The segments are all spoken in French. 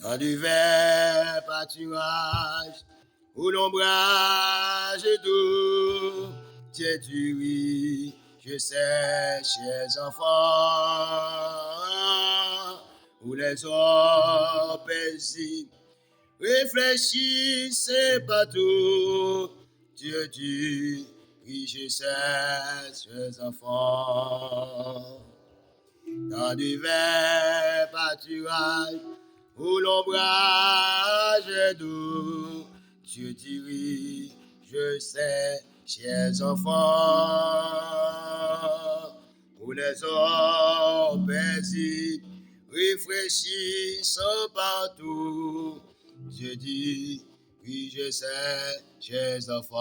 Dans du vert pâturage, où l'ombrage est doux, Dieu tu ris, je sais, chers enfants, où les hommes paisibles réfléchissent partout, Dieu tu ris, je sais, chers enfants. Dans du vert pâturage, où l'ombrage est doux, Dieu rit, je sais, chers enfants, où les hommes paisibles réfléchissent partout, Dieu dit, oui, je sais, chers enfants.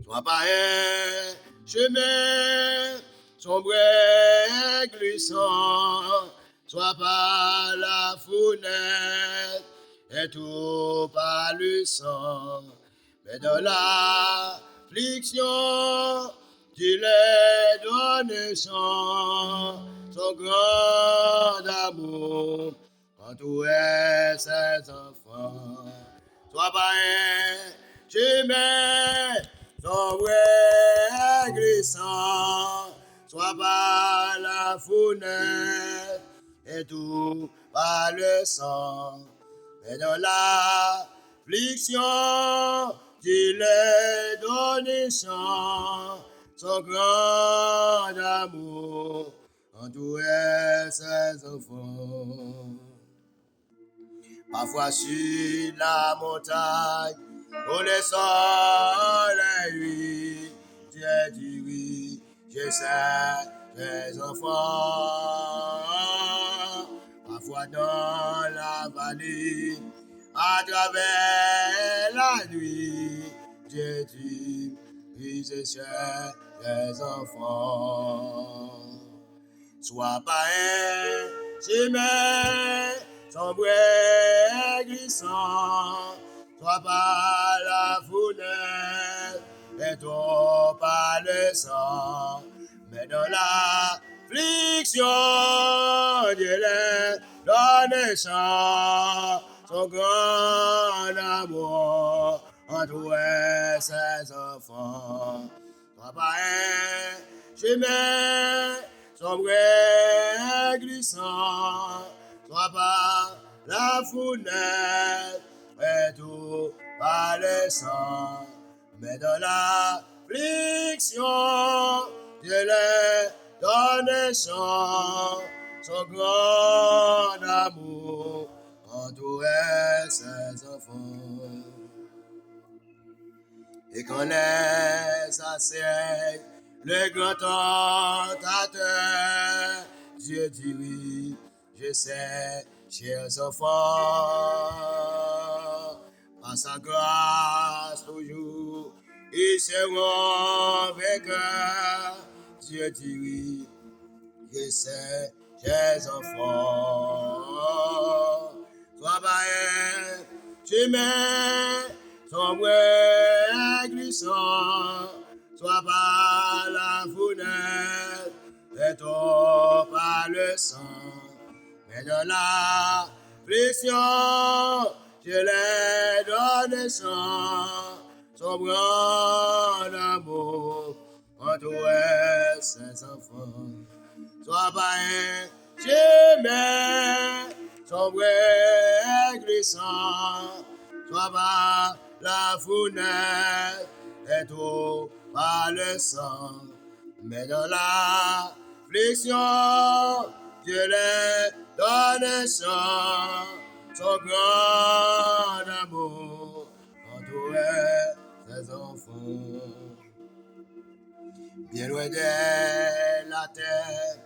Sois pas un chemin sombre et glissant, sois pas la fenêtre et tout par le sang, mais dans l'affliction, tu les donnes son grand amour quand tu es ses enfants. Sois pas un chemin sombre et glissant, sois par la fenêtre et tout par le sang, mais dans l'affliction, tu les donnes son grand amour en tout est ses enfants. Parfois sur la montagne, où le soleil, Dieu dit oui, je sais, mes enfants. Parfois dans la vallée, à travers la nuit, Dieu dit oui, je sais, mes enfants. Sois pas un chemin sombre et glissant, sois pas la fenêtre et toi pas le sang, mais dans l'affliction, Dieu les donne son grand amour entre ses enfants. Sois pas un chemin sombre et glissant, sois pas la fenêtre et tout par le sang, mais dans l'affliction, Dieu les donne son grand amour entoure ses enfants. Et quand les assieille le grand tentateur, Dieu dit oui, je sais, chers enfants, par sa grâce toujours, ils seront vainqueurs. Dieu dit oui, je sais, chers enfants, sois pas un chemin sombre et glissant, sois par la fenêtre et toi par le sang, mais dans l'affliction, je les donne son grand amour entoure ses enfants. Sois pas un chemin sombre et glissant, sois pas la fenêtre et tout par le sang, mais dans l'affliction, Dieu les donne son grand amour entoure ses enfants. Bien loin de la terre,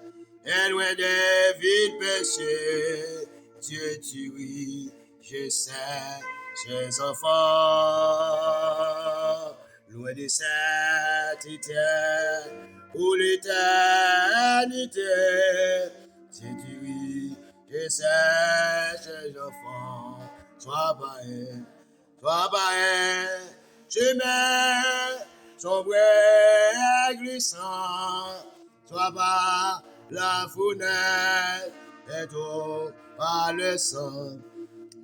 et loin des vides péchés, Dieu dit oui, je sais, chers enfants, loin de cette terre, pour l'éternité, Dieu dit oui, je sais, chers enfants, sois pas un chemin sombre et glissant, sois pas la fenêtre et tout par le sang.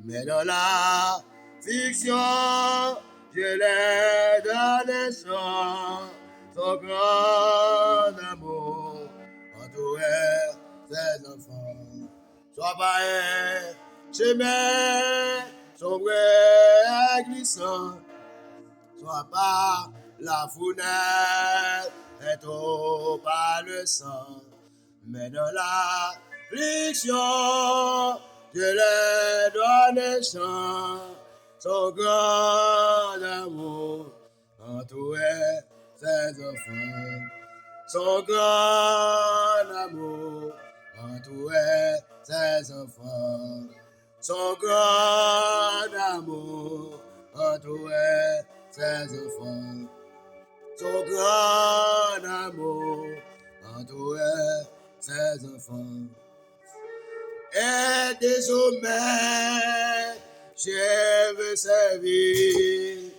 Mais dans la fiction, je l'ai donné son grand amour entourait ses enfants. Sois pas un chemin sombre et glissant, sois pas la fournaise et tout par le sang. Mais dans la affliction, je l'ai donné son grand amour entourait ses enfants. Son grand amour entourait ses enfants. Son grand amour entourait ses enfants. Son grand amour entourait ses enfants. Et désormais, je veux servir,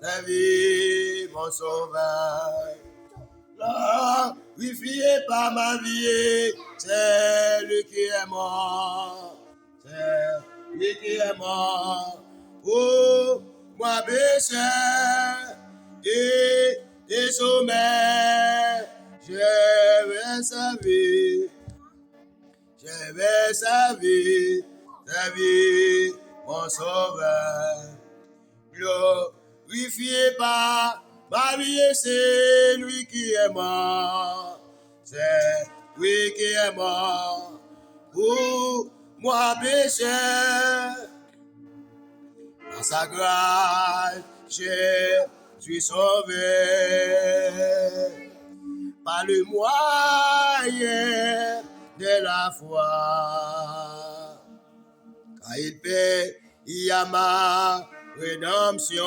servir mon sauveur. Glorifié par ma vie, c'est lui qui est mort, c'est lui qui est mort. Oh, moi pécheur, et désormais, je vais servir, servir mon sauveur. Glorifié par ma vie, c'est lui qui est mort, c'est lui qui est mort pour moi pécheur. Par sa grâce, je suis sauvé. Par le moyen de la foi, car il paie, il y a ma rédemption.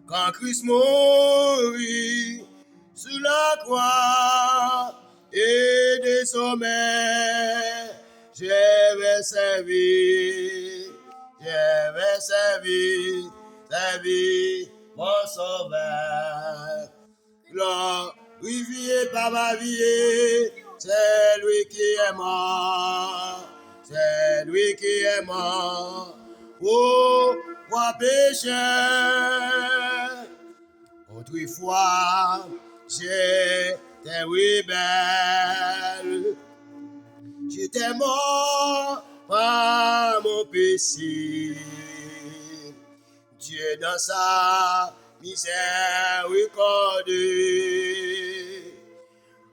Quand Christ mourit sur la croix, et désormais, je vais servir, servir mon sauveur. Glorifié par ma vie, c'est lui qui est mort, c'est lui qui est mort. Oh, moi pécheur, autrefois j'étais rebelle, j'étais mort par mon péché. Dieu dans sa miséricorde,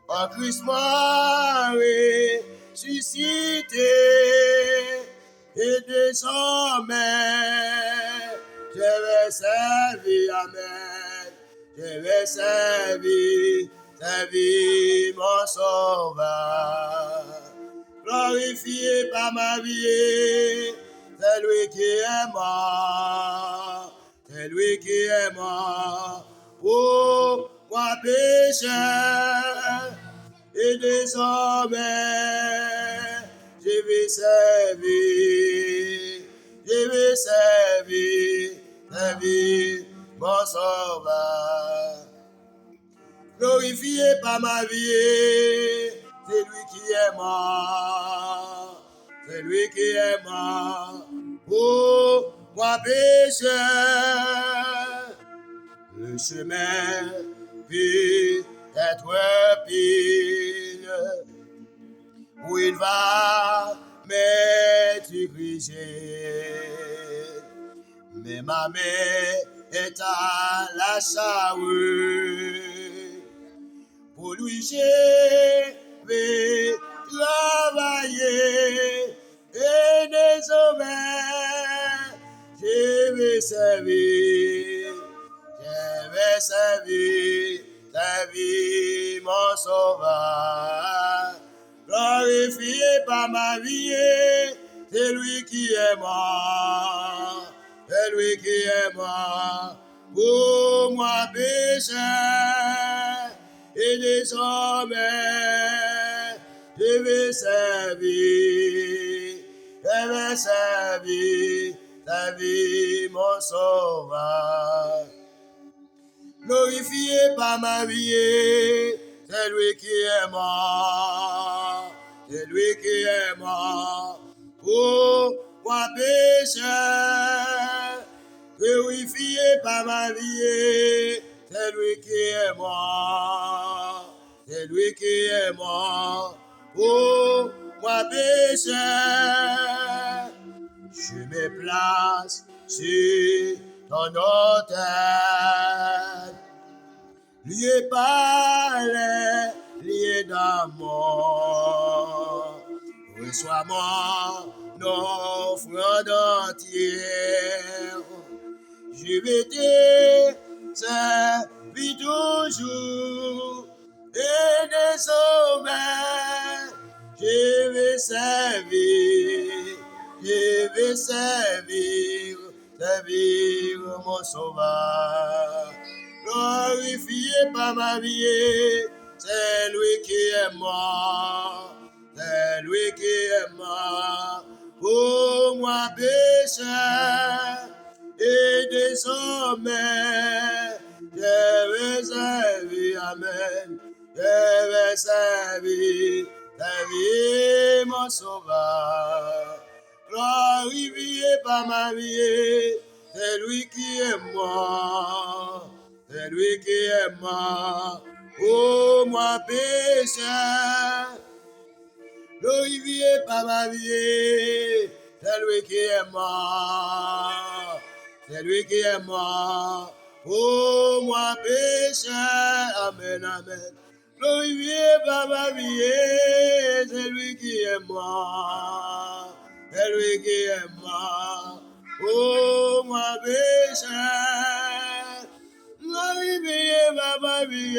en Christ m'a ressuscité, et désormais je vais servir, amen, je vais servir mon sauveur. Glorifié par ma vie, c'est lui qui est mort, c'est lui qui est mort pour moi pécheur. Et désormais, je vais servir mon sauveur. Glorifié par ma vie, c'est lui qui est mort, c'est lui qui est mort pour moi pécheur. Le chemin peut être pile, où il va me diriger, mais ma main est à la charrue. Pour lui, je vais travailler, et désormais, je vais servir mon sauveur. Glorifié par ma vie, c'est lui qui est mort, c'est lui qui est mort pour moi pécheur. Et désormais, je vais servir mon sauveur. Glorifié par ma vie, c'est lui qui est mort, c'est lui qui est mort. Pour moi pécheur, purifié par ma vie, c'est lui qui est mort, c'est lui qui est mort. Pour moi pécheur, je me place sur ton autel, lié par les liés d'amour. Reçois mon offrande entière. Je vais te servir toujours et désormais je vais servir mon sauveur. Glorifié par ma vie, c'est lui qui est mort, c'est lui qui est mort pour moi pécheur. Et désormais, je vais servir, amen, je vais servir mon sauveur. Glorifié par ma vie, c'est lui qui est mort, c'est lui qui est mort pour moi pécheur. Glorifié par ma vie, c'est lui qui est mort, c'est lui qui est mort pour moi pécheur. Amen, amen. Glorifié par ma vie, c'est lui qui est mort, c'est lui qui est mort pour moi pécheur. Glorifié par ma vie,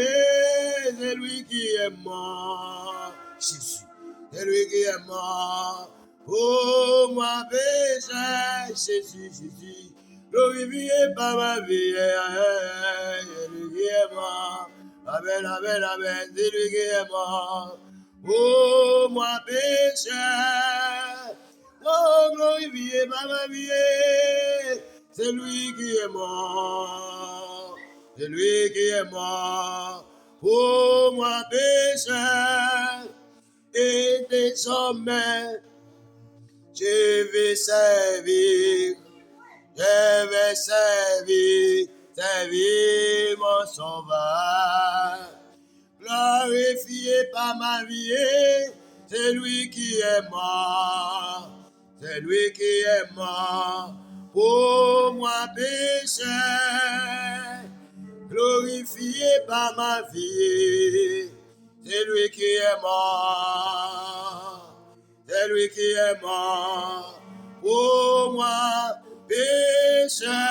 c'est lui qui est mort. Jésus. C'est lui qui est mort pour moi pécheur. Jésus, Jésus, glorifié par ma vie. C'est lui qui est mort. Amen, amen, amen. C'est lui qui est mort pour moi pécheur. Oh, glorifié par ma vie. C'est lui qui est mort. C'est lui qui est mort pour moi pécheur. Et désormais, je vais servir mon sauveur. Glorifié par ma vie, c'est lui qui est mort, c'est lui qui est mort pour moi pécheur. Glorifié par ma vie, c'est lui qui est mort, c'est lui qui est mort pour moi pécheur.